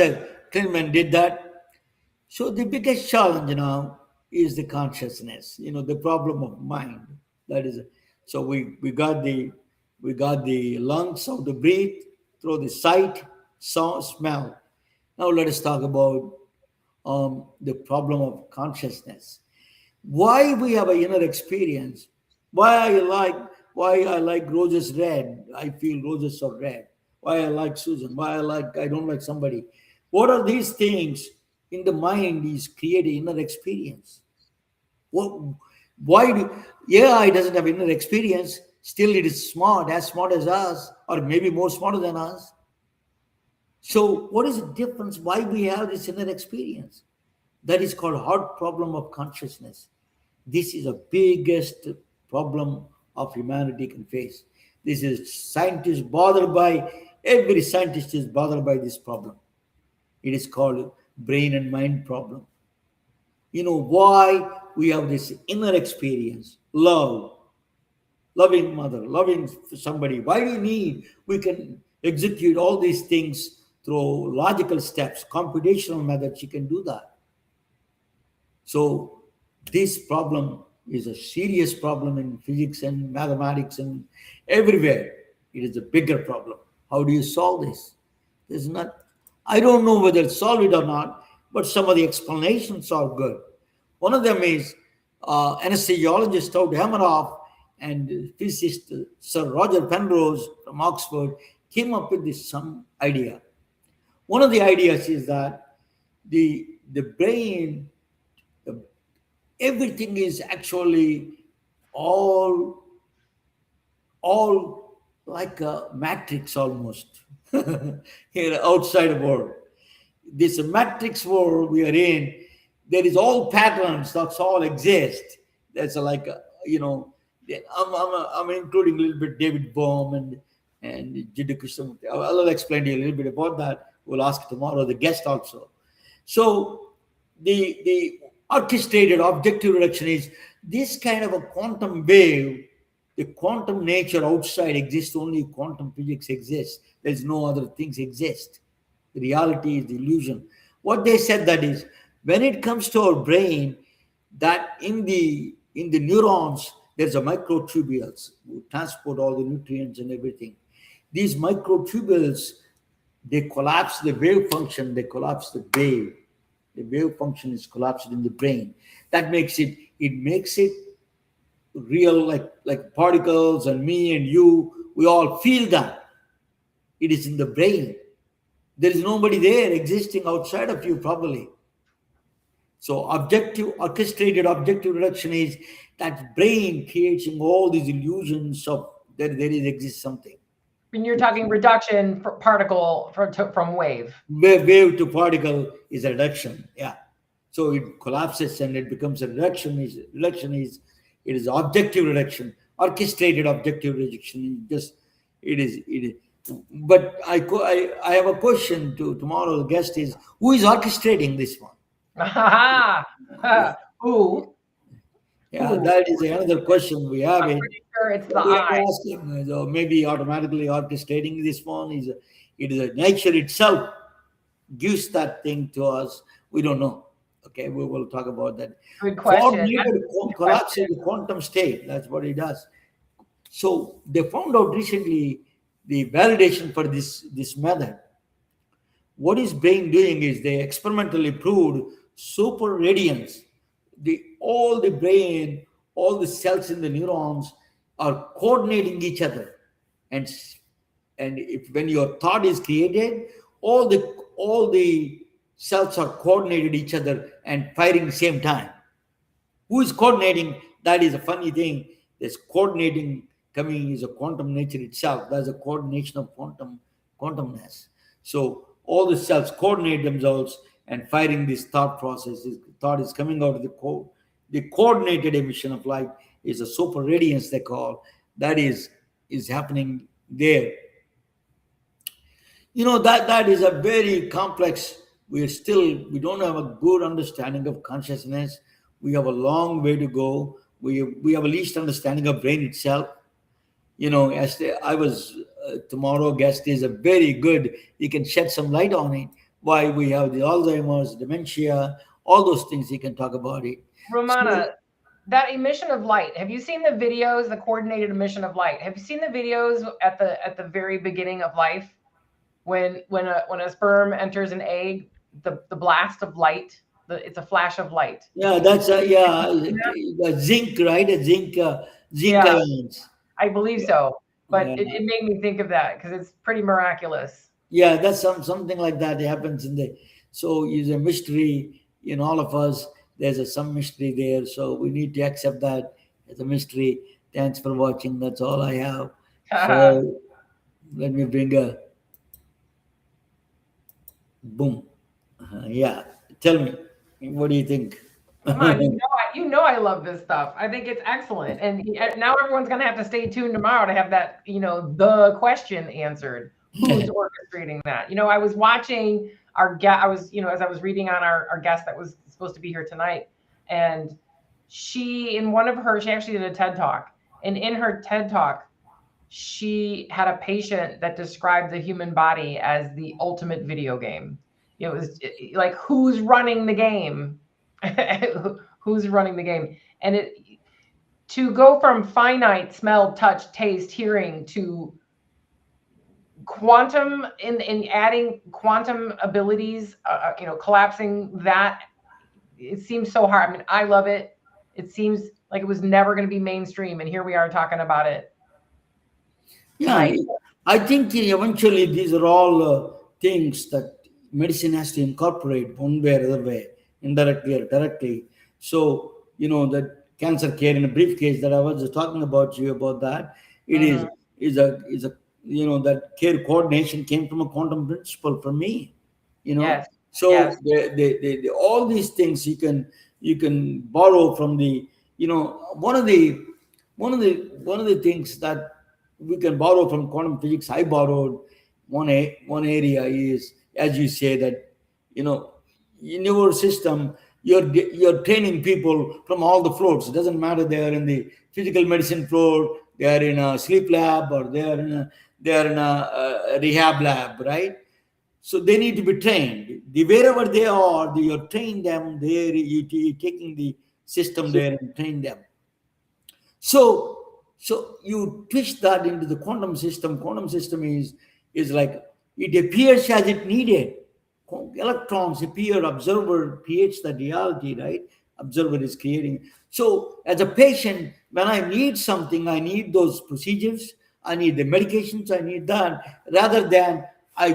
Klingman did that. So the biggest challenge now is the consciousness, the problem of mind. That is, so we got the lungs, how to breathe, through the sight, sound, smell. Now let us talk about the problem of consciousness. Why we have an inner experience? Why I like roses red? I feel roses are red. Why I like Susan? I don't like somebody? What are these things in the mind is create an inner experience? What, why do AI doesn't have inner experience? Still, it is smart, as smart as us, or maybe more smarter than us. So, what is the difference? Why we have this inner experience? That is called hard problem of consciousness. This is the biggest problem of humanity can face. This is scientists bothered by, every scientist is bothered by this problem. It is called brain and mind problem. You know why we have this inner experience, loving mother, loving somebody. Why do we need? We can execute all these things through logical steps, computational methods. You can do that. So this problem is a serious problem in physics and mathematics and everywhere. It is a bigger problem. How do you solve this? There's not. I don't know whether to solve it or not, but some of the explanations are good. One of them is anesthesiologist Todd Hameroff and physicist Sir Roger Penrose from Oxford came up with this some idea. One of the ideas is that the brain, everything is actually all like a matrix almost here outside world. This matrix world we are in, there is all patterns that's all exist. That's like I'm including a little bit David Bohm and Jiddu Krishnamurti. I'll explain to you a little bit about that. We'll ask tomorrow the guest also. So the orchestrated objective reduction is this kind of a quantum wave. The quantum nature outside exists, only quantum physics exists. There's no other things exist. The reality is the illusion. What they said that is, when it comes to our brain, that in the neurons, there's a microtubules who transport all the nutrients and everything. These microtubules, they collapse the wave function, they collapse the wave. The wave function is collapsed in the brain. That makes it real, like particles and me and you, we all feel that. It is in the brain. There is nobody there existing outside of you, probably. So orchestrated objective reduction is that brain creating all these illusions of that there exists something. When you're talking reduction for particle from wave. Wave to particle is a reduction, yeah. So it collapses and it becomes a reduction. It is objective reduction, orchestrated objective reduction. It is. But I have a question to tomorrow. The guest is, who is orchestrating this one? Who? Yeah, that is another question we have. I'm pretty sure it's the eye. Asking, so maybe automatically orchestrating this one it is a nature itself gives that thing to us. We don't know. Okay, we will talk about that. Good question. Collapse in the quantum state. That's what it does. So they found out recently the validation for this method. What is brain doing is they experimentally proved super radiance. All the brain, all the cells in the neurons are coordinating each other, and if when your thought is created, all the cells are coordinated each other and firing the same time. Who is coordinating? That is a funny thing. This coordinating coming is a quantum nature itself. That's a coordination of quantumness. So all the cells coordinate themselves and firing this thought process. Thought is coming out of the coordinated emission of light is a super radiance they call. That is happening there. You know, that is a very complex. We don't have a good understanding of consciousness. We have a long way to go. We have a least understanding of brain itself. You know, as I was tomorrow guest is a very good. You can shed some light on it. Why we have the Alzheimer's, dementia, all those things. You can talk about it. Romana, that emission of light. Have you seen the videos? The coordinated emission of light. Have you seen the videos at the very beginning of life, when a sperm enters an egg, the blast of light, it's a flash of light. Yeah, that's a zinc, right? A zinc ions. I believe so. But it made me think of that because it's pretty miraculous. Yeah, that's something like that happens in the. So it's a mystery in all of us. There's some mystery there, so we need to accept that as a mystery. Thanks for watching. That's all I have. So let me bring a boom. Yeah, tell me, what do you think? Come on, you know I love this stuff. I think it's excellent, and now everyone's gonna have to stay tuned tomorrow to have that the question answered. Who's orchestrating that? I was watching our guest. I was as I was reading on our guest that was supposed to be here tonight, and she actually did a TED talk, and in her TED talk, she had a patient that described the human body as the ultimate video game. It was like, who's running the game? Who's running the game? And to go from finite smell, touch, taste, hearing to quantum in adding quantum abilities, collapsing that, it seems so hard. I mean, I love it. It seems like it was never going to be mainstream, and here we are talking about it. Yeah, I think eventually these are all things that medicine has to incorporate one way or other way, indirectly or directly. So, that cancer care in a briefcase that I was just talking about you about that, it is a that care coordination came from a quantum principle for me, Yes. So yes. They all these things you can borrow from the, one of the things that we can borrow from quantum physics. I borrowed one area is, as you say, that in your system you're training people from all the floors. It doesn't matter they are in the physical medicine floor, they are in a sleep lab, or they are in a rehab lab, right? So they need to be trained. Wherever they are, you train them there. You're taking the system there and train them. So you twist that into the quantum system. Quantum system is like, it appears as it needed. Electrons appear, observer creates the reality, right? Observer is creating. So as a patient, when I need something, I need those procedures, I need the medications, I need that, rather than I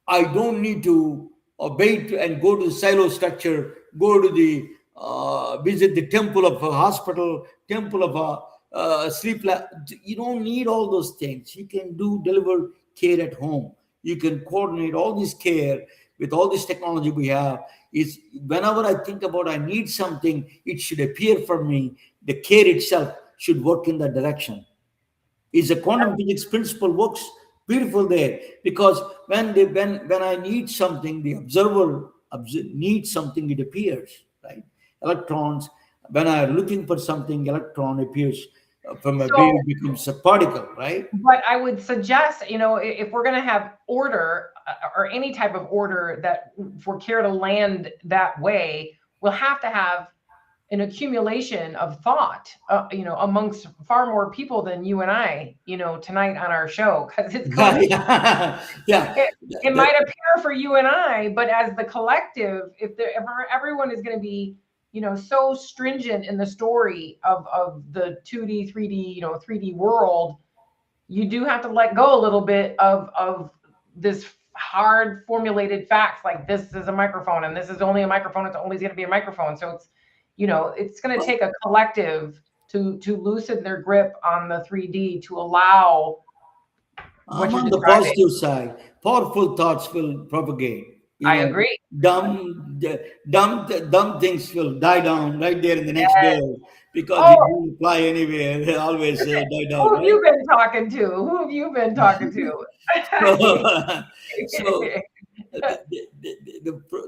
don't need to wait and go to the silo structure, go to the visit the temple of a hospital, temple of a sleep lab. You don't need all those things. You can deliver care at home. You can coordinate all this care with all this technology we have. Is whenever I think about I need something, it should appear for me. The care itself should work in that direction. Is a quantum physics principle works beautiful there, because when I need something, the observer needs something, it appears, right? Electrons, when I am looking for something, electron appears from a wave, becomes a particle, right? But I would suggest, if we're going to have order or any type of order, that for care to land that way, we'll have to have an accumulation of thought, amongst far more people than you and I, tonight on our show, because it's going it might appear for you and I, but as the collective, if everyone is going to be, so stringent in the story of the 2D, 3D, 3D world, you do have to let go a little bit of this hard formulated facts, like this is a microphone and this is only a microphone. It's always going to be a microphone. So it's going to take a collective to loosen their grip on the 3D to allow. I'm on the positive side. Powerful thoughts will propagate. I agree. Dumb things will die down right there in the next door, because they don't fly anywhere. They always die down. Who have you been talking to? So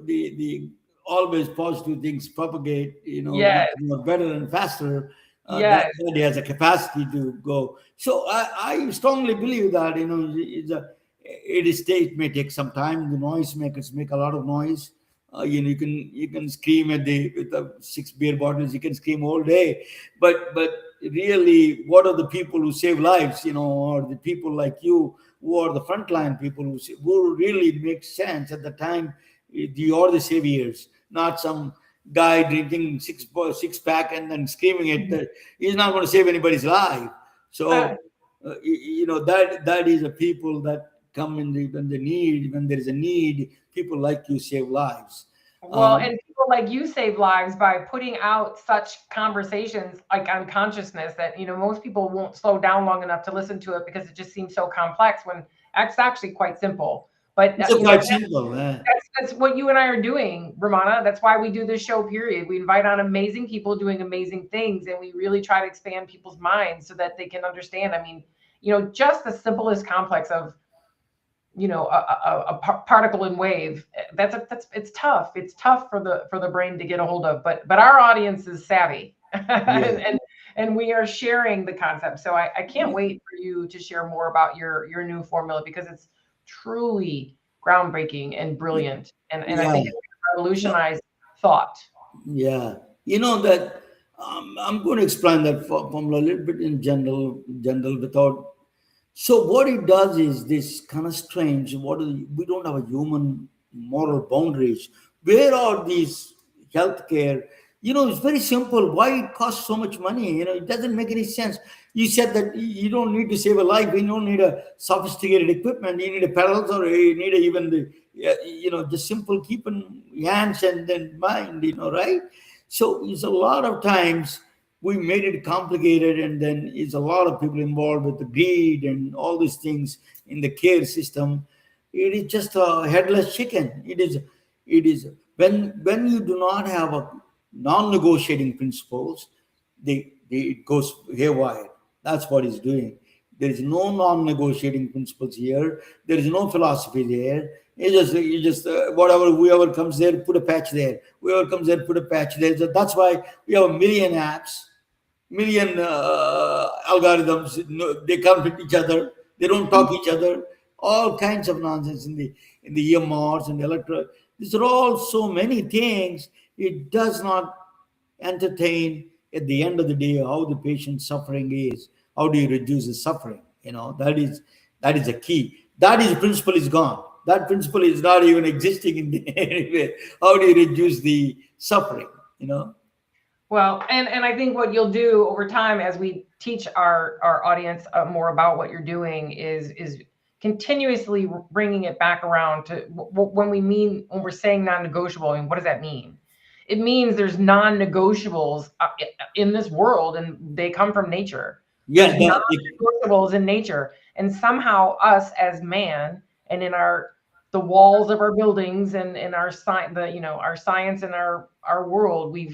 the always positive things propagate, better and faster. That body has a capacity to go. So I strongly believe that, it may take some time. The noise makers make a lot of noise. You can scream with the 6 beer bottles. You can scream all day, but really, what are the people who save lives? Or the people like you who are the frontline people who really make sense at the time. You are the saviors. not some guy drinking six pack and then screaming it. He's not going to save anybody's life. So that is a people that come in when there is a need, people like you save lives. Well, and people like you save lives by putting out such conversations like on consciousness that, most people won't slow down long enough to listen to it because it just seems so complex when it's actually quite simple. But it's quite simple. That's what you and I are doing, Ramana. That's why we do this show, period. We invite on amazing people doing amazing things, and we really try to expand people's minds so that they can understand. I mean, just the simplest complex of a particle and wave. It's tough. It's tough for the brain to get a hold of. But our audience is savvy, and we are sharing the concept. So I can't wait for you to share more about your new formula, because it's truly groundbreaking and brilliant, and I think it's revolutionized thought. Yeah, that I'm going to explain that formula a little bit in general without. So what it does is this kind of strange. We don't have a human moral boundaries. Where are these healthcare? It's very simple. Why it costs so much money? It doesn't make any sense. You said that you don't need to save a life. You don't need a sophisticated equipment. You need a pedals, or you need even the simple keeping hands and then mind. Right? So it's a lot of times we made it complicated, and then it's a lot of people involved with the greed and all these things in the care system. It is just a headless chicken. It is when you do not have a non-negotiating principles, it goes haywire. That's what it's doing. There is no non-negotiating principles here. There is no philosophy there. You just whoever comes there, put a patch there. Whoever comes there, put a patch there. So that's why we have a million apps, million algorithms. They compete each other. They don't talk each other. All kinds of nonsense in the EMRs and the electro. These are all so many things. It does not entertain at the end of the day how the patient's suffering is. How do you reduce the suffering? That is the key. That is principle is gone. That principle is not even existing in anywhere. How do you reduce the suffering? Well, and I think what you'll do over time as we teach our audience more about what you're doing is continuously bringing it back around to when we're saying non-negotiable. I mean, what does that mean? It means there's non-negotiables in this world, and they come from nature. Yeah, non-negotiables in nature, and somehow us as man, and in the walls of our buildings and in our our science and our world, we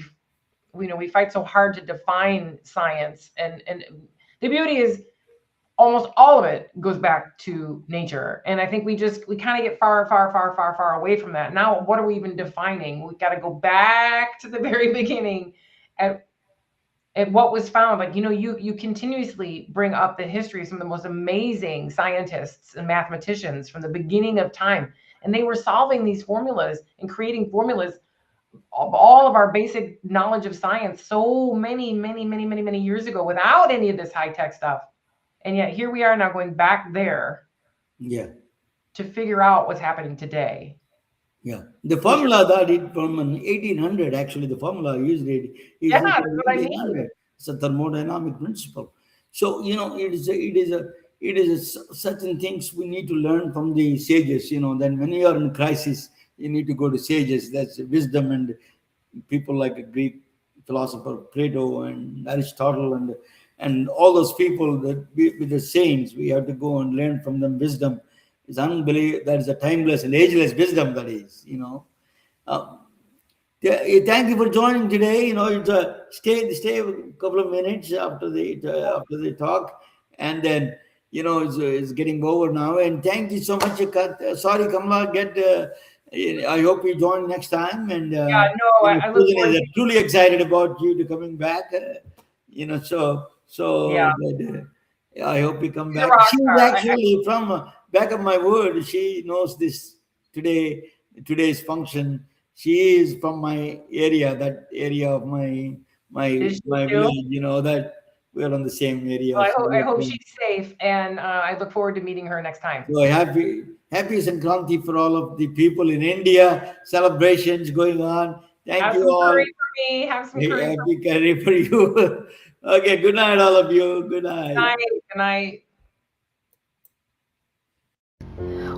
fight so hard to define science, and the beauty is almost all of it goes back to nature. And I think we kind of get far away from that. Now, what are we even defining? We got to go back to the very beginning at what was found. Like, you continuously bring up the history of some of the most amazing scientists and mathematicians from the beginning of time. And they were solving these formulas and creating formulas of all of our basic knowledge of science so many years ago without any of this high-tech stuff. And yet here we are now going back there to figure out what's happening today. Yeah. The formula that it from 1800, actually, the formula used it. That's what I mean. It's a thermodynamic principle. So, it is certain things we need to learn from the sages. Then when you are in crisis, you need to go to sages. That's wisdom, and people like a Greek philosopher, Plato and Aristotle, and all those people that with the saints, we have to go and learn from them. Wisdom is unbelievable. That is a timeless and ageless wisdom. That is, thank you for joining today. It's stay a couple of minutes after the talk, and then it's getting over now. And thank you so much. Sorry, Kamala. I hope you join next time. And I look forward. Truly excited about you to coming back. I hope you come back. She's actually from back of my word. She knows this today's function. She is from my area, that area of my village. we're on the same area. Well, I hope she's safe, and I look forward to meeting her next time. So happy Sankranti for all of the people in India. Celebrations going on. Thank you all. Curry for me. Have some curry. Happy curry for you. Okay, good night, all of you. Good night. Good night.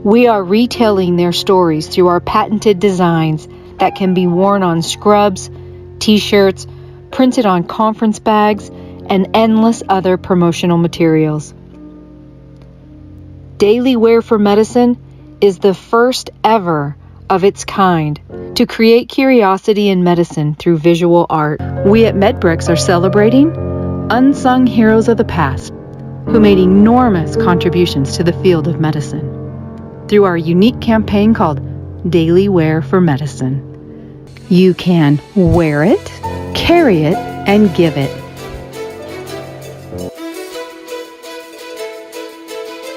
We are retelling their stories through our patented designs that can be worn on scrubs, t-shirts, printed on conference bags, and endless other promotional materials. Daily Wear for Medicine is the first ever of its kind to create curiosity in medicine through visual art. We at MedBricks are celebrating unsung heroes of the past who made enormous contributions to the field of medicine through our unique campaign called Daily Wear for Medicine. You can wear it, carry it, and give it.